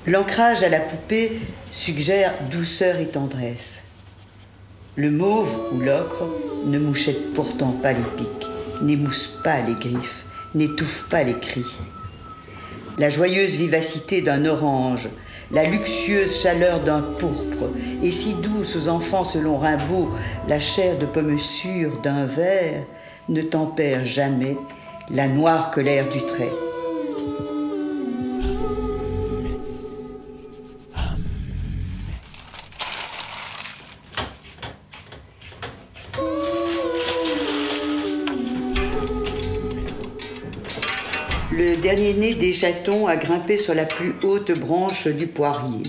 L'ancrage à la poupée suggère douceur et tendresse. Le mauve ou l'ocre ne mouchette pourtant pas les pics, n'émousse pas les griffes, n'étouffe pas les cris. La joyeuse vivacité d'un orange, la luxueuse chaleur d'un pourpre, et si douce aux enfants selon Rimbaud, la chair de pomme sûre d'un verre, ne tempère jamais la noire colère du trait. Le dernier-né des chatons a grimpé sur la plus haute branche du poirier.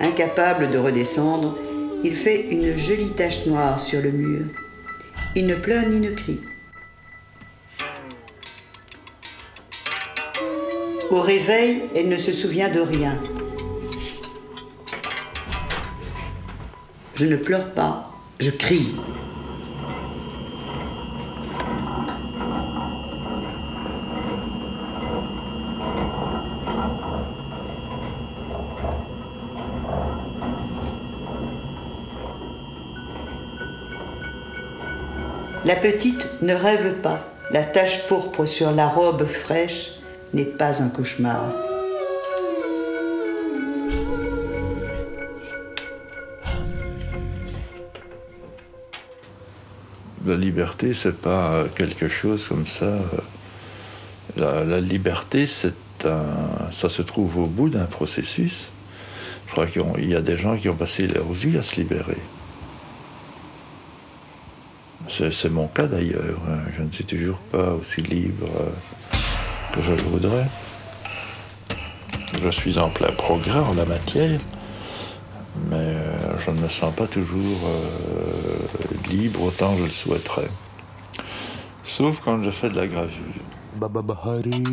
Incapable de redescendre, il fait une jolie tache noire sur le mur. Il ne pleure ni ne crie. Au réveil, elle ne se souvient de rien. Je ne pleure pas, je crie. La petite ne rêve pas. La tache pourpre sur la robe fraîche n'est pas un cauchemar. La liberté, c'est pas quelque chose comme ça. La liberté, ça se trouve au bout d'un processus. Je crois qu'il y a des gens qui ont passé leur vie à se libérer. C'est mon cas d'ailleurs. Je ne suis toujours pas aussi libre que je le voudrais. Je suis en plein progrès en la matière, mais je ne me sens pas toujours libre autant que je le souhaiterais. Sauf quand je fais de la gravure. Baba Bahari.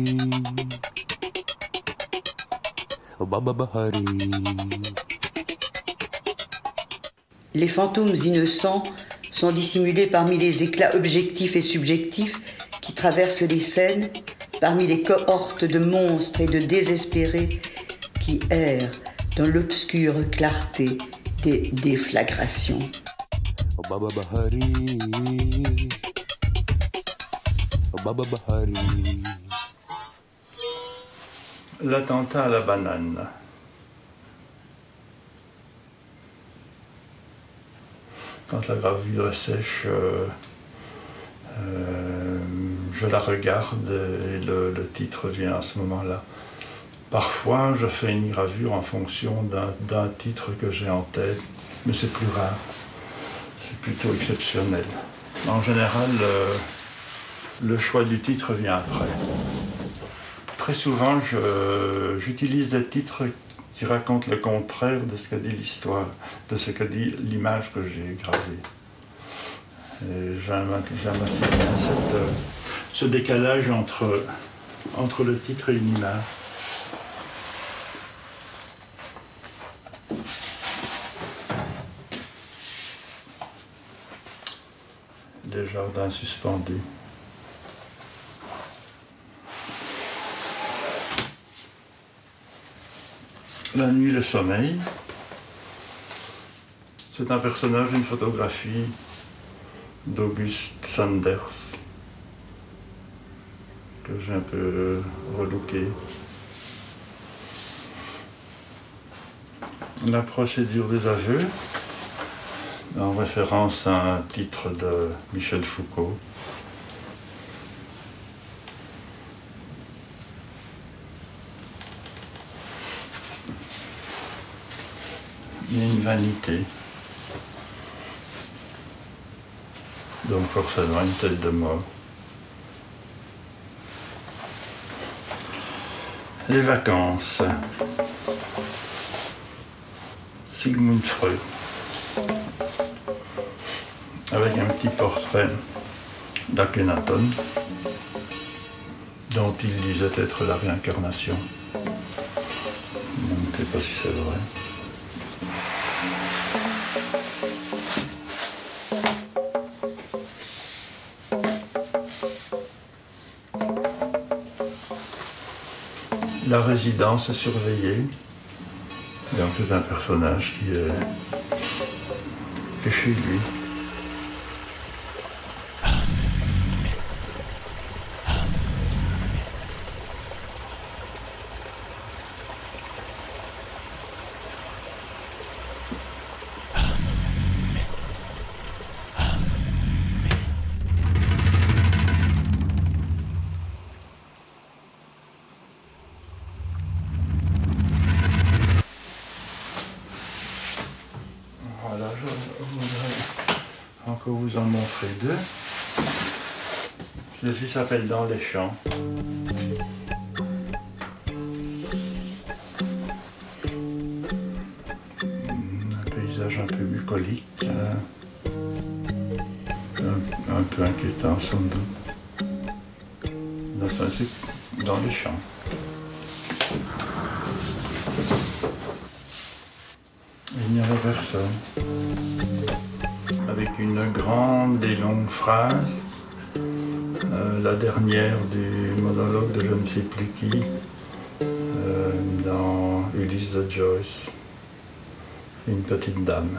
Baba Bahari. Les fantômes innocents sont dissimulés parmi les éclats objectifs et subjectifs qui traversent les scènes, parmi les cohortes de monstres et de désespérés qui errent dans l'obscure clarté des déflagrations. Baba Bahari. Baba Bahari. L'attentat à la banane. Quand la gravure est sèche, je la regarde et le titre vient à ce moment-là. Parfois, je fais une gravure en fonction d'un titre que j'ai en tête, mais c'est plus rare. C'est plutôt exceptionnel. En général, le choix du titre vient après. Très souvent, j'utilise des titres qui racontent le contraire de ce qu'a dit l'histoire, de ce qu'a dit l'image que j'ai gravée. J'aime assez bien ce décalage entre le titre et une image. Des jardins suspendus. La nuit, le sommeil. C'est un personnage d'une photographie d'August Sanders que j'ai un peu relooké. La procédure des aveux, en référence à un titre de Michel Foucault. Il y a une vanité. Donc forcément une tête de mort. Les vacances. Sigmund Freud. Avec un petit portrait d'Akhenaton, dont il disait être la réincarnation. Je ne sais pas si c'est vrai. La résidence surveillée, Donc c'est un personnage qui est chez lui. Voilà, je voudrais encore vous en montrer deux. Celui-ci s'appelle Dans les champs. Un paysage un peu bucolique, un peu inquiétant sans doute. Enfin, c'est dans les champs. Il n'y avait personne. Avec une grande et longue phrase, la dernière du monologue de je ne sais plus qui, dans Ulysse de Joyce, une petite dame.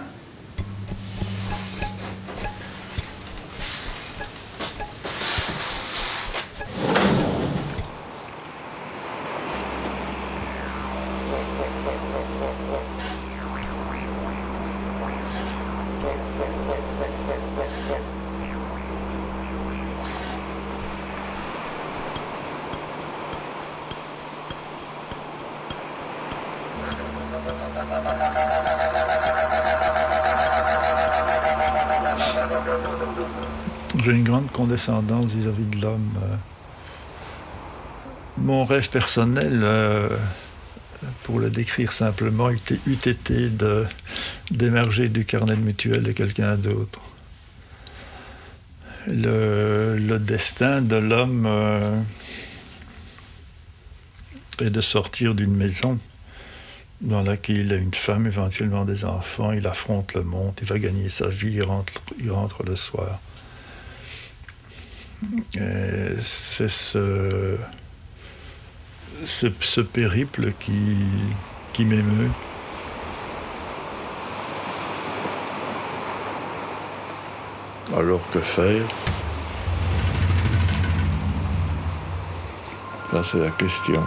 J'ai une grande condescendance vis-à-vis de l'homme. Mon rêve personnel, pour le décrire simplement, eût été d'émerger du carnet de mutuelle de quelqu'un d'autre. Le destin de l'homme est de sortir d'une maison dans laquelle il a une femme, éventuellement des enfants, il affronte le monde, il va gagner sa vie, il rentre le soir. C'est ce périple qui m'émeut. Alors que faire? Ça, c'est la question.